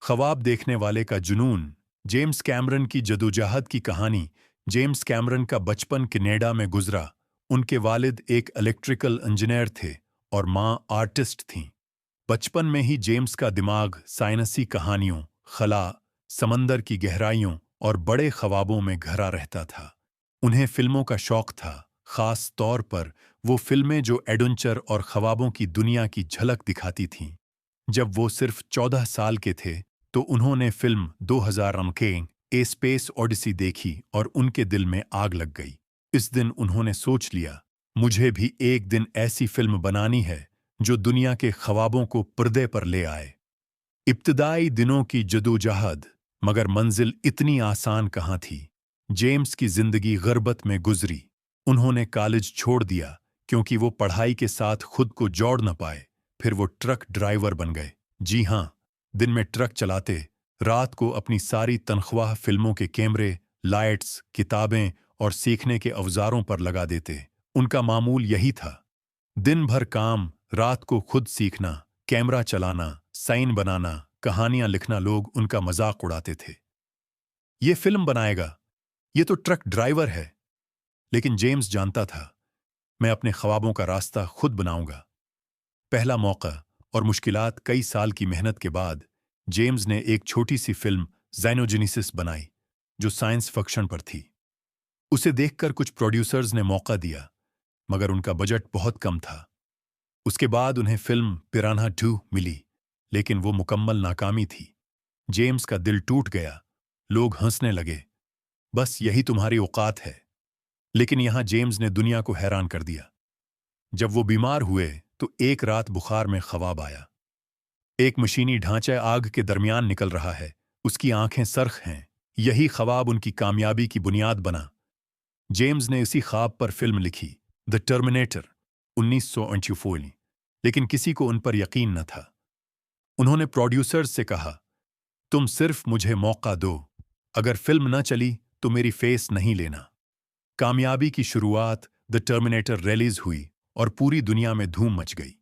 ख्वाब देखने वाले का जुनून। जेम्स कैमरन की जदोजहद की कहानी। जेम्स कैमरन का बचपन कनाडा में गुजरा। उनके वालिद एक इलेक्ट्रिकल इंजीनियर थे और माँ आर्टिस्ट थीं। बचपन में ही जेम्स का दिमाग साइंसी कहानियों, खला, समंदर की गहराइयों और बड़े ख्वाबों में घरा रहता था। उन्हें फिल्मों का शौक था, खास तौर पर वो फिल्में जो एडवेंचर और ख्वाबों की दुनिया की झलक दिखाती थीं। जब वो सिर्फ 14 साल के थे तो उन्होंने फिल्म 2000 के ए स्पेस ओडिसी देखी और उनके दिल में आग लग गई। इस दिन उन्होंने सोच लिया, मुझे भी एक दिन ऐसी फिल्म बनानी है जो दुनिया के ख्वाबों को पर्दे पर ले आए। इब्तदाई दिनों की जदोजहद, मगर मंजिल इतनी आसान कहाँ थी। जेम्स की जिंदगी गुर्बत में गुजरी। उन्होंने कॉलेज छोड़ दिया क्योंकि वो पढ़ाई के साथ खुद को जोड़ न पाए। फिर वो ट्रक ड्राइवर बन गए। जी हाँ, दिन में ट्रक चलाते, रात को अपनी सारी तनख्वाह फिल्मों के कैमरे, लाइट्स, किताबें और सीखने के औजारों पर लगा देते। उनका मामूल यही था, दिन भर काम, रात को खुद सीखना, कैमरा चलाना, साइन बनाना, कहानियां लिखना। लोग उनका मजाक उड़ाते थे, ये फिल्म बनाएगा, ये तो ट्रक ड्राइवर है। लेकिन जेम्स जानता था, मैं अपने ख्वाबों का रास्ता खुद बनाऊंगा। पहला मौका और मुश्किलात। कई साल की मेहनत के बाद जेम्स ने एक छोटी सी फिल्म ज़ाइनोजेनेसिस बनाई जो साइंस फिक्शन पर थी। उसे देखकर कुछ प्रोड्यूसर्स ने मौका दिया, मगर उनका बजट बहुत कम था। उसके बाद उन्हें फिल्म पिरान्हा 2 मिली, लेकिन वो मुकम्मल नाकामी थी। जेम्स का दिल टूट गया। लोग हंसने लगे, बस यही तुम्हारी औकात है। लेकिन यहां जेम्स ने दुनिया को हैरान कर दिया। जब वो बीमार हुए तो एक रात बुखार में ख्वाब आया। एक मशीनी ढांचा आग के दरमियान निकल रहा है, उसकी आंखें सरख हैं। यही ख्वाब उनकी कामयाबी की बुनियाद बना। जेम्स ने इसी ख्वाब पर फिल्म लिखी, द टर्मिनेटर, 1984। लेकिन किसी को उन पर यकीन न था। उन्होंने प्रोड्यूसर्स से कहा, तुम सिर्फ मुझे मौका दो, अगर फिल्म न चली तो मेरी फेस नहीं लेना। कामयाबी की शुरुआत द टर्मिनेटर रिलीज हुई और पूरी दुनिया में धूम मच गई।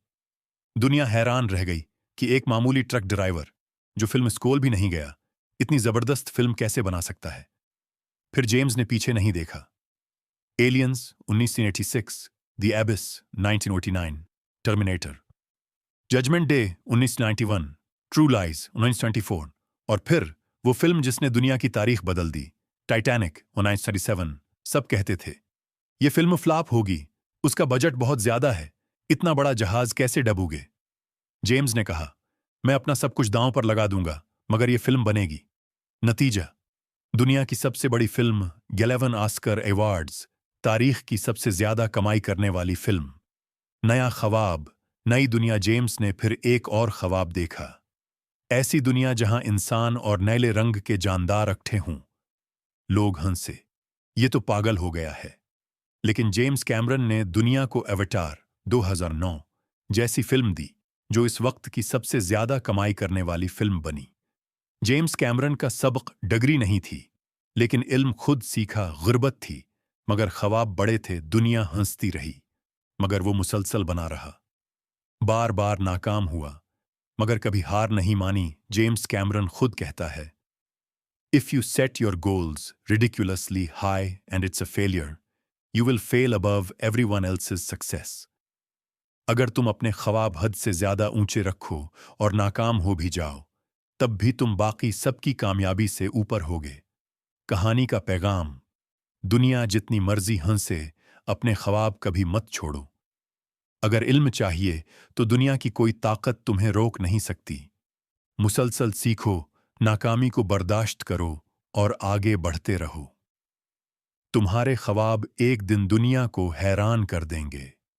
दुनिया हैरान रह गई कि एक मामूली ट्रक ड्राइवर जो फिल्म स्कूल भी नहीं गया, इतनी जबरदस्त फिल्म कैसे बना सकता है। फिर जेम्स ने पीछे नहीं देखा। Aliens 1986, The Abyss 1989, Terminator, Judgment Day 1991, True Lies 1924 और फिर वो फिल्म जिसने दुनिया की तारीख बदल दी, टाइटैनिक 1937। सब कहते थे ये फिल्म फ्लॉप होगी, उसका बजट बहुत ज्यादा है, इतना बड़ा जहाज कैसे डूबोगे। जेम्स ने कहा, मैं अपना सब कुछ दांव पर लगा दूंगा, मगर ये फिल्म बनेगी। नतीजा, दुनिया की सबसे बड़ी फिल्म, 11 ऑस्कर अवार्ड्स, तारीख की सबसे ज्यादा कमाई करने वाली फिल्म। नया ख्वाब, नई दुनिया। जेम्स ने फिर एक और ख्वाब देखा, ऐसी दुनिया जहां इंसान और नीले रंग के जानदार अकठे हों। लोग हंसे, ये तो पागल हो गया है। लेकिन जेम्स कैमरन ने दुनिया को एवेटार 2009 जैसी फिल्म दी, जो इस वक्त की सबसे ज्यादा कमाई करने वाली फिल्म बनी। जेम्स कैमरन का सबक डिग्री नहीं थी, लेकिन इल्म खुद सीखा गुर्बत थी। मगर ख्वाब बड़े थे। दुनिया हंसती रही, मगर वो मुसलसल बना रहा। बार बार नाकाम हुआ, मगर कभी हार नहीं मानी। जेम्स कैमरन खुद कहता है, if you set your goals ridiculously high and it's a failure, you will fail above everyone else's success. अगर तुम अपने ख्वाब हद से ज्यादा ऊंचे रखो और नाकाम हो भी जाओ, तब भी तुम बाकी सबकी कामयाबी से ऊपर होगे। कहानी का पैगाम, दुनिया जितनी मर्जी हंसे, अपने ख्वाब कभी मत छोड़ो। अगर इल्म चाहिए तो दुनिया की कोई ताकत तुम्हें रोक नहीं सकती। मुसलसल सीखो, नाकामी को बर्दाश्त करो और आगे बढ़ते रहो। तुम्हारे ख्वाब एक दिन दुनिया को हैरान कर देंगे।